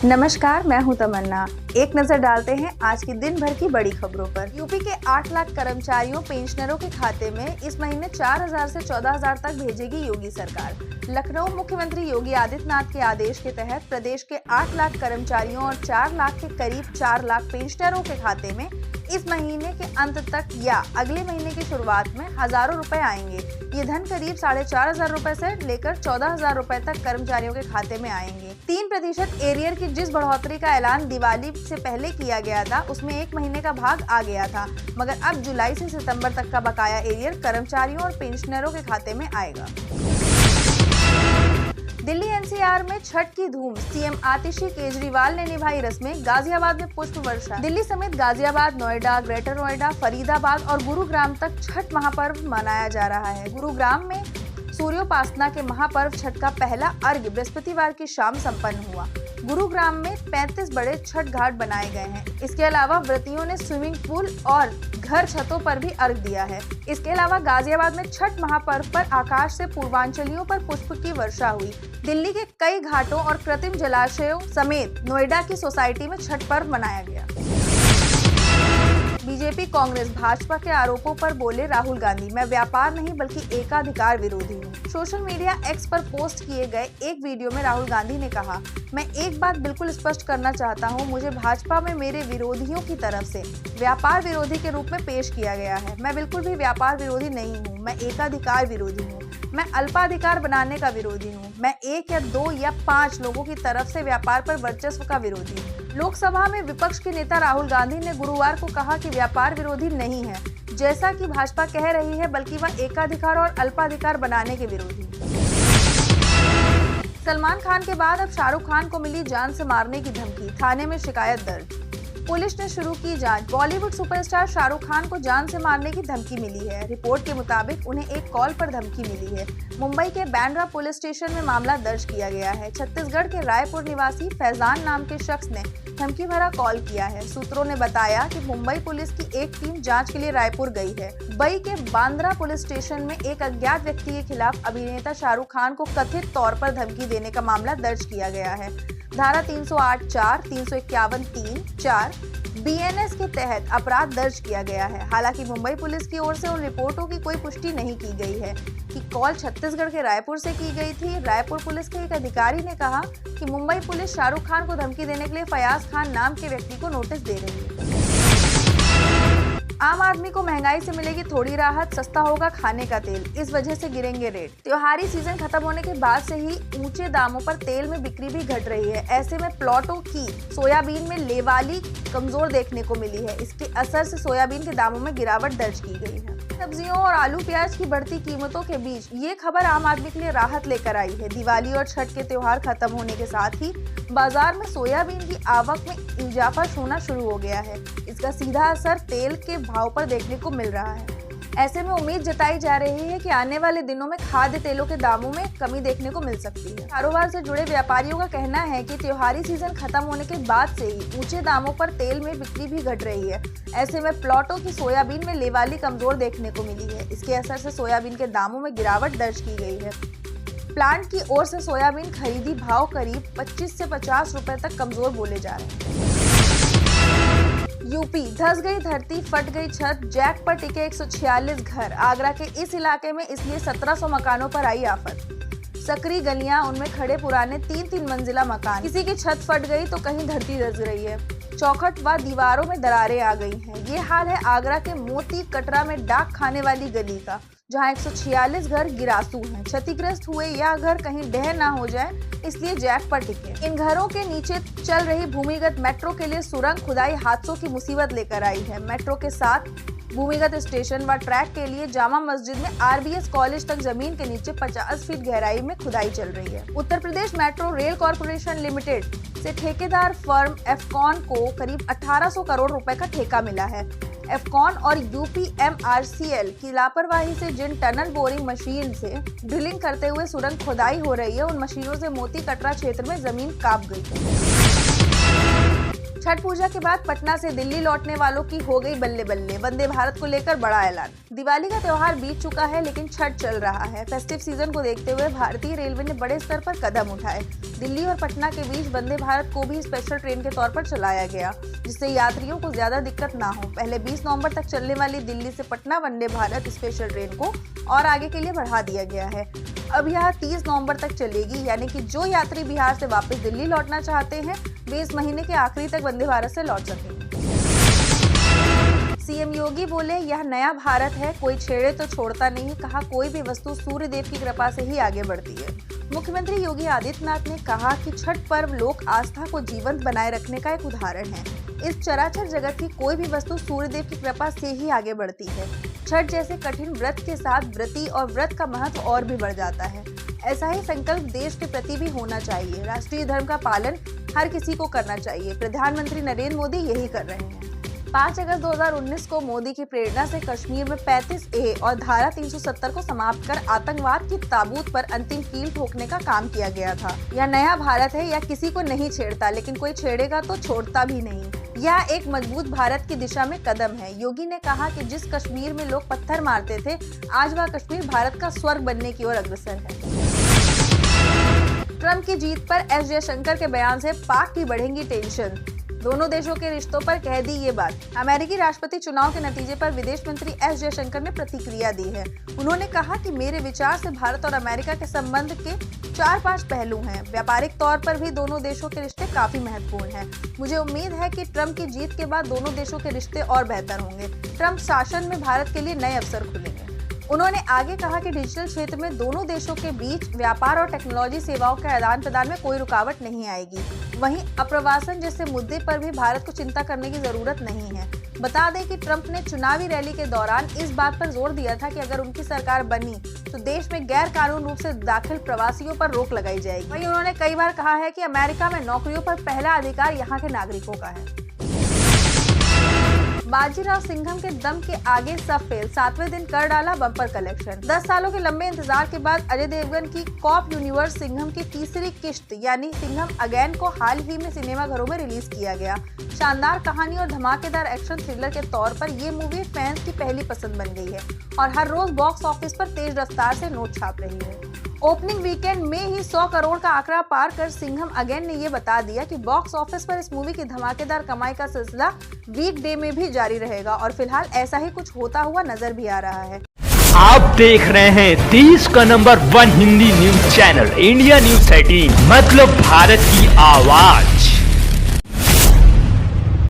नमस्कार, मैं हूं तमन्ना। एक नजर डालते हैं आज की दिन भर की बड़ी खबरों पर। यूपी के 8 लाख कर्मचारियों पेंशनरों के खाते में इस महीने 4,000 से 14,000 तक भेजेगी योगी सरकार। लखनऊ मुख्यमंत्री योगी आदित्यनाथ के आदेश के तहत प्रदेश के 8 लाख कर्मचारियों और 4 लाख के करीब 4 लाख पेंशनरों के खाते में इस महीने के अंत तक या अगले महीने की शुरुआत में हजारों रुपए आएंगे। ये धन करीब 4,500 रुपए से लेकर 14,000 रुपए तक कर्मचारियों के खाते में आएंगे। 3% एरियर की जिस बढ़ोतरी का ऐलान दिवाली से पहले किया गया था, उसमें 1 महीने का भाग आ गया था, मगर अब जुलाई से सितंबर तक का बकाया एरियर कर्मचारियों और पेंशनरों के खाते में आएगा। दिल्ली एनसीआर में छठ की धूम, सीएम आतिशी केजरीवाल ने निभाई रस्में। गाजियाबाद में पुष्प वर्षा। दिल्ली समेत गाजियाबाद, नोएडा, ग्रेटर नोएडा, फरीदाबाद और गुरुग्राम तक छठ महापर्व मनाया जा रहा है। गुरुग्राम में सूर्योपासना के महापर्व छठ का पहला अर्घ्य बृहस्पतिवार की शाम संपन्न हुआ। गुरुग्राम में 35 बड़े छठ घाट बनाए गए हैं। इसके अलावा व्रतियों ने स्विमिंग पूल और घर छतों पर भी अर्घ दिया है। इसके अलावा गाजियाबाद में छठ महापर्व पर आकाश से पूर्वांचलियों पर पुष्प की वर्षा हुई। दिल्ली के कई घाटों और कृत्रिम जलाशयों समेत नोएडा की सोसाइटी में छठ पर्व मनाया गया। बीजेपी, कांग्रेस, भाजपा के आरोपों पर बोले राहुल गांधी, मैं व्यापार नहीं बल्कि एकाधिकार विरोधी हूँ। सोशल मीडिया एक्स पर पोस्ट किए गए एक वीडियो में राहुल गांधी ने कहा, मैं एक बात बिल्कुल स्पष्ट करना चाहता हूँ, मुझे भाजपा में मेरे विरोधियों की तरफ से व्यापार विरोधी के रूप में पेश किया गया है। मैं बिल्कुल भी व्यापार विरोधी नहीं हूँ, मैं एकाधिकार विरोधी हूँ, मैं अल्पाधिकार बनाने का विरोधी हूँ, मैं 1 या 2 या 5 लोगों की तरफ से व्यापार पर वर्चस्व का विरोधी हूँ। लोकसभा में विपक्ष के नेता राहुल गांधी ने गुरुवार को कहा कि व्यापार विरोधी नहीं है, जैसा कि भाजपा कह रही है, बल्कि वह एकाधिकार और अल्पाधिकार बनाने के विरोधी है। सलमान खान के बाद अब शाहरुख खान को मिली जान से मारने की धमकी, थाने में शिकायत दर्ज। पुलिस ने शुरू की जांच। बॉलीवुड सुपरस्टार शाहरुख खान को जान से मारने की धमकी मिली है। रिपोर्ट के मुताबिक उन्हें एक कॉल पर धमकी मिली है। मुंबई के बांद्रा पुलिस स्टेशन में मामला दर्ज किया गया है। छत्तीसगढ़ के रायपुर निवासी फैजान नाम के शख्स ने धमकी भरा कॉल किया है। सूत्रों ने बताया कि मुंबई पुलिस की एक टीम जांच के लिए रायपुर गई है। मुंबई के बांद्रा पुलिस स्टेशन में एक अज्ञात व्यक्ति के खिलाफ अभिनेता शाहरुख खान को कथित तौर पर धमकी देने का मामला दर्ज किया गया है। धारा 308(4), 351(3)(4) BNS के तहत अपराध दर्ज किया गया है। हालांकि मुंबई पुलिस की ओर से उन रिपोर्टों की कोई पुष्टि नहीं की गई है कि कॉल छत्तीसगढ़ के रायपुर से की गई थी। रायपुर पुलिस के एक अधिकारी ने कहा कि मुंबई पुलिस शाहरुख खान को धमकी देने के लिए फयाज खान नाम के व्यक्ति को नोटिस दे रही है। आम आदमी को महंगाई से मिलेगी थोड़ी राहत, सस्ता होगा खाने का तेल, इस वजह से गिरेंगे रेट। त्योहारी सीजन खत्म होने के बाद से ही ऊंचे दामों पर तेल में बिक्री भी घट रही है। ऐसे में प्लॉटों की सोयाबीन में लेवाली कमजोर देखने को मिली है। इसके असर से सोयाबीन के दामों में गिरावट दर्ज की गई है। सब्जियों और आलू प्याज की बढ़ती कीमतों के बीच ये खबर आम आदमी के लिए राहत लेकर आई है। दिवाली और छठ के त्योहार खत्म होने के साथ ही बाजार में सोयाबीन की आवक में इजाफा होना शुरू हो गया है। इसका सीधा असर तेल के भाव पर देखने को मिल रहा है। ऐसे में उम्मीद जताई जा रही है कि आने वाले दिनों में खाद्य तेलों के दामों में कमी देखने को मिल सकती है। कारोबार से जुड़े व्यापारियों का कहना है कि त्योहारी सीजन खत्म होने के बाद से ही ऊंचे दामों पर तेल में बिक्री भी घट रही है। ऐसे में प्लॉटों की सोयाबीन में लेवाली कमजोर देखने को मिली है। इसके असर से सोयाबीन के दामों में गिरावट दर्ज की गई है। प्लांट की ओर से सोयाबीन खरीदी भाव करीब 25 से 50 रुपए तक कमजोर बोले जा रहे हैं। यूपी, धंस गई धरती, फट गई छत, जैक पर टिके 146 घर। आगरा के इस इलाके में इसलिए 1700 मकानों पर आई आफत। सकरी गलियां, उनमें खड़े पुराने 3-3 मंजिला मकान। किसी की छत फट गई तो कहीं धरती धंस रही है। चौखट व दीवारों में दरारें आ गई हैं। ये हाल है आगरा के मोती कटरा में डाक खाने वाली गली का, जहां 146 घर गिरासू हैं। क्षतिग्रस्त हुए यह घर कहीं ढह ना हो जाए, इसलिए जैक पर टिके। इन घरों के नीचे चल रही भूमिगत मेट्रो के लिए सुरंग खुदाई हादसों की मुसीबत लेकर आई है। मेट्रो के साथ भूमिगत स्टेशन व ट्रैक के लिए जामा मस्जिद में RBS कॉलेज तक जमीन के नीचे 50 फीट गहराई में खुदाई चल रही है। Uttar Pradesh metro rail corporation limited से ठेकेदार फर्म एफकॉन को करीब 1800 करोड़ रुपए का ठेका मिला है। एफकॉन और UPMRCL की लापरवाही से जिन टनल बोरिंग मशीन से ड्रिलिंग करते हुए सुरंग खुदाई हो रही है, उन मशीनों से मोती कटरा क्षेत्र में जमीन काप गई। छठ पूजा के बाद पटना से दिल्ली लौटने वालों की हो गई बल्ले बल्ले। वंदे भारत को लेकर बड़ा ऐलान। दिवाली का त्योहार बीत चुका है, लेकिन छठ चल रहा है। फेस्टिव सीजन को देखते हुए भारतीय रेलवे ने बड़े स्तर पर कदम उठाए। दिल्ली और पटना के बीच वंदे भारत को भी स्पेशल ट्रेन के तौर पर चलाया गया, जिससे यात्रियों को ज्यादा दिक्कत ना हो। पहले 20 नवंबर तक चलने वाली दिल्ली से पटना वंदे भारत स्पेशल ट्रेन को और आगे के लिए बढ़ा दिया गया है। अब यह 30 नवंबर तक चलेगी, यानी कि जो यात्री बिहार से वापस दिल्ली लौटना चाहते हैं वे इस महीने के आखिरी तक वंदे भारत से लौट सकेंगे। सीएम योगी बोले, यह नया भारत है, कोई छेड़े तो छोड़ता नहीं। कहा, कोई भी वस्तु सूर्य देव की कृपा से ही आगे बढ़ती है। मुख्यमंत्री योगी आदित्यनाथ ने कहा कि छठ पर्व लोक आस्था को जीवंत बनाए रखने का एक उदाहरण है। इस चराचर जगत की कोई भी वस्तु सूर्य देव की कृपा से ही आगे बढ़ती है। छठ जैसे कठिन व्रत के साथ व्रती और व्रत का महत्व और भी बढ़ जाता है। ऐसा ही संकल्प देश के प्रति भी होना चाहिए। राष्ट्रीय धर्म का पालन हर किसी को करना चाहिए। प्रधानमंत्री नरेंद्र मोदी यही कर रहे हैं। 5 अगस्त 2019 को मोदी की प्रेरणा से कश्मीर में 35A और धारा 370 को समाप्त कर आतंकवाद की ताबूत पर अंतिम कील ठोकने का काम किया गया था। यह नया भारत है, यह किसी को नहीं छेड़ता, लेकिन कोई छेड़ेगा तो छोड़ता भी नहीं। यह एक मजबूत भारत की दिशा में कदम है। योगी ने कहा कि जिस कश्मीर में लोग पत्थर मारते थे, आज वह कश्मीर भारत का स्वर्ग बनने की ओर अग्रसर है। ट्रंप की जीत पर एस जयशंकर के बयान से पाक की बढ़ेगी टेंशन। दोनों देशों के रिश्तों पर कह दी ये बात। अमेरिकी राष्ट्रपति चुनाव के नतीजे पर विदेश मंत्री एस जयशंकर ने प्रतिक्रिया दी है। उन्होंने कहा कि मेरे विचार से भारत और अमेरिका के संबंध के 4-5 पहलू हैं। व्यापारिक तौर पर भी दोनों देशों के रिश्ते काफी महत्वपूर्ण हैं। मुझे उम्मीद है कि ट्रंप की जीत के बाद दोनों देशों के रिश्ते और बेहतर होंगे। ट्रंप शासन में भारत के लिए नए अवसर खुलेंगे। उन्होंने आगे कहा कि डिजिटल क्षेत्र में दोनों देशों के बीच व्यापार और टेक्नोलॉजी सेवाओं के आदान प्रदान में कोई रुकावट नहीं आएगी। वहीं अप्रवासन जैसे मुद्दे पर भी भारत को चिंता करने की जरूरत नहीं है। बता दें कि ट्रंप ने चुनावी रैली के दौरान इस बात पर जोर दिया था कि अगर उनकी सरकार बनी तो देश में गैर कानूनी रूप से दाखिल प्रवासियों पर रोक लगाई जाएगी। वहीं उन्होंने कई बार कहा है कि अमेरिका में नौकरियों पर पहला अधिकार यहाँ के नागरिकों का है। बाजीराव सिंघम के दम के आगे सब फेल। 7वें दिन कर डाला बम्पर कलेक्शन। 10 सालों के लंबे इंतजार के बाद अजय देवगन की कॉप यूनिवर्स सिंघम की तीसरी किश्त यानी सिंघम अगेन को हाल ही में सिनेमाघरों में रिलीज किया गया। शानदार कहानी और धमाकेदार एक्शन थ्रिलर के तौर पर ये मूवी फैंस की पहली पसंद बन गई है और हर रोज बॉक्स ऑफिस पर तेज रफ्तार से नोट छाप रही है। ओपनिंग वीकेंड में ही 100 करोड़ का आंकड़ा पार कर सिंघम अगेन ने ये बता दिया कि बॉक्स ऑफिस पर इस मूवी की धमाकेदार कमाई का सिलसिला वीकडे में भी जारी रहेगा और फिलहाल ऐसा ही कुछ होता हुआ नजर भी आ रहा है। आप देख रहे हैं देश का number 1 Hindi news channel India news 13, मतलब भारत की आवाज।